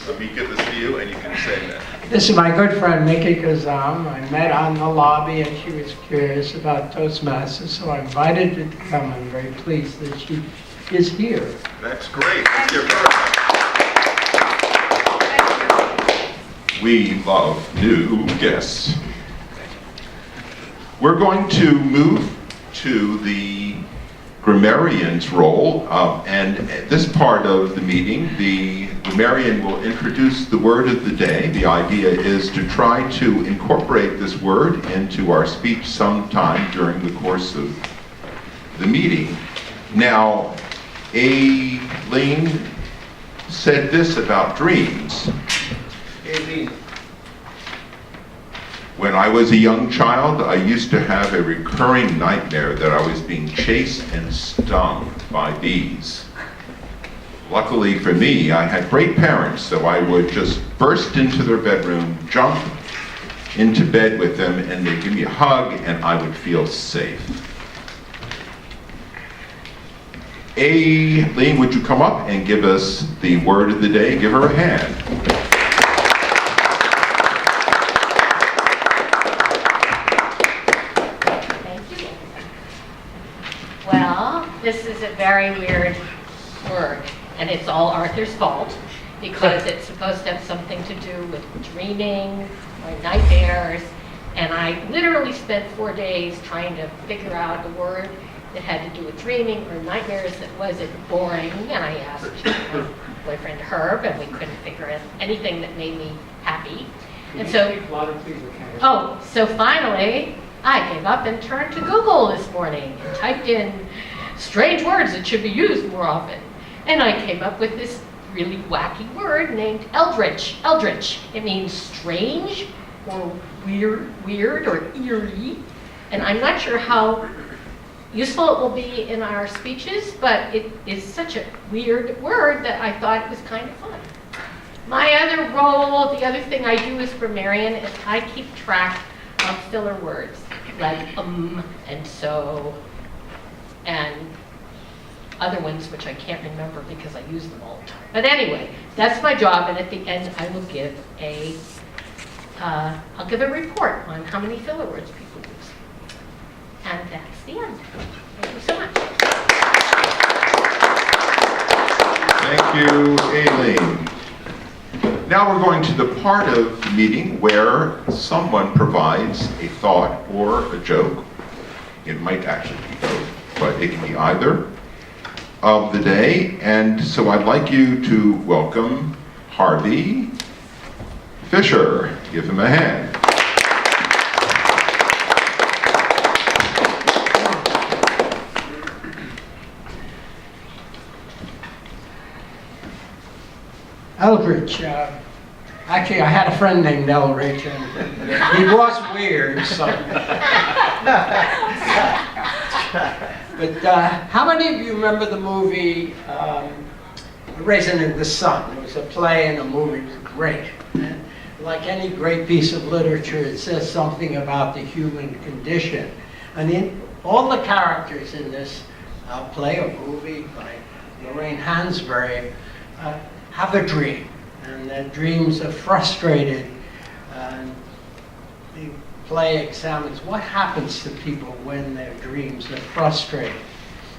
Let me give this to you, and you can say that. This is my good friend Nikki Kazam. I met on the lobby and she was curious about Toastmasters, so I invited her to come. I'm very pleased that she is here. That's great. Let's give her. We love new guests. We're going to move to the grammarian's role, and at this part of the meeting, the grammarian will introduce the word of the day. The idea is to try to incorporate this word into our speech sometime during the course of the meeting. Now, Aline said this about dreams. Aline. When I was a young child, I used to have a recurring nightmare that I was being chased and stung by bees. Luckily for me, I had great parents, so I would just burst into their bedroom, jump into bed with them, and they'd give me a hug, and I would feel safe. Aline, would you come up and give us the word of the day? Give her a hand. This is a very weird word, and it's all Arthur's fault because it's supposed to have something to do with dreaming or nightmares, and I literally spent 4 days trying to figure out a word that had to do with dreaming or nightmares that wasn't boring, and I asked my boyfriend Herb, and we couldn't figure out anything that made me happy. And so finally, I gave up and turned to Google this morning and typed in strange words that should be used more often. And I came up with this really wacky word named eldritch. Eldritch. It means strange or weird or eerie. And I'm not sure how useful it will be in our speeches, but it is such a weird word that I thought it was kind of fun. My other role, the other thing I do as grammarian is I keep track of filler words like and so, and other ones which I can't remember because I use them all the time. But anyway, that's my job, and at the end I will give I'll give a report on how many filler words people use. And that's the end. Thank you so much. Thank you, Aline. Now we're going to the part of the meeting where someone provides a thought or a joke. It might actually be both, but it can be either of the day. And so I'd like you to welcome Harvey Fisher. Give him a hand. Eldritch. Actually, I had a friend named Eldritch, and he was weird. So. But how many of you remember the movie Raisin in the Sun? It was a play and a movie. It was great. And like any great piece of literature, it says something about the human condition. And all the characters in this play or movie by Lorraine Hansberry have a dream, and their dreams are frustrated. And the play examines what happens to people when their dreams are frustrated.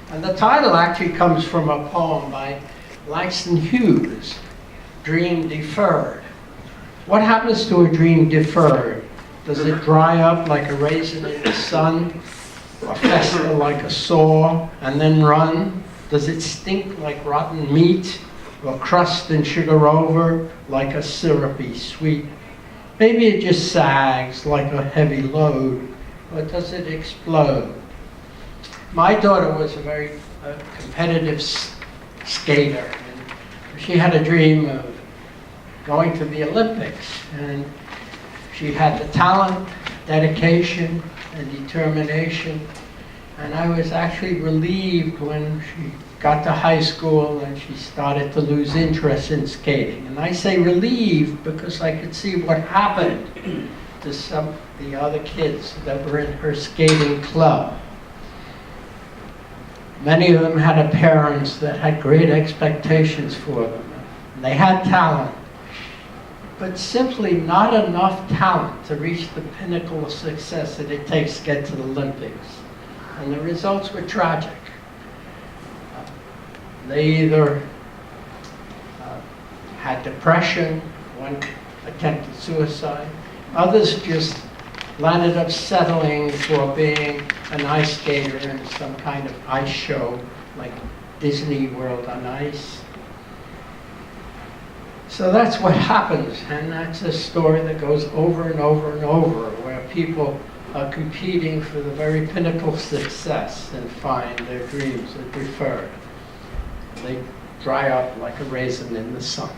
And the title actually comes from a poem by Langston Hughes, Dream Deferred. What happens to a dream deferred? Does it dry up like a raisin in the sun, or fester like a sore and then run? Does it stink like rotten meat, or crust and sugar over like a syrupy sweet? Maybe it just sags like a heavy load, or does it explode? My daughter was a very competitive skater, and she had a dream of going to the Olympics, and she had the talent, dedication, and determination. And I was actually relieved when she got to high school and she started to lose interest in skating. And I say relieved because I could see what happened to some of the other kids that were in her skating club. Many of them had parents that had great expectations for them. They had talent, but simply not enough talent to reach the pinnacle of success that it takes to get to the Olympics. And the results were tragic. They either had depression, one attempted suicide, others just landed up settling for being an ice skater in some kind of ice show like Disney World on Ice. So that's what happens, and that's a story that goes over and over and over, where people are competing for the very pinnacle of success and find their dreams are deferred. They dry up like a raisin in the sun.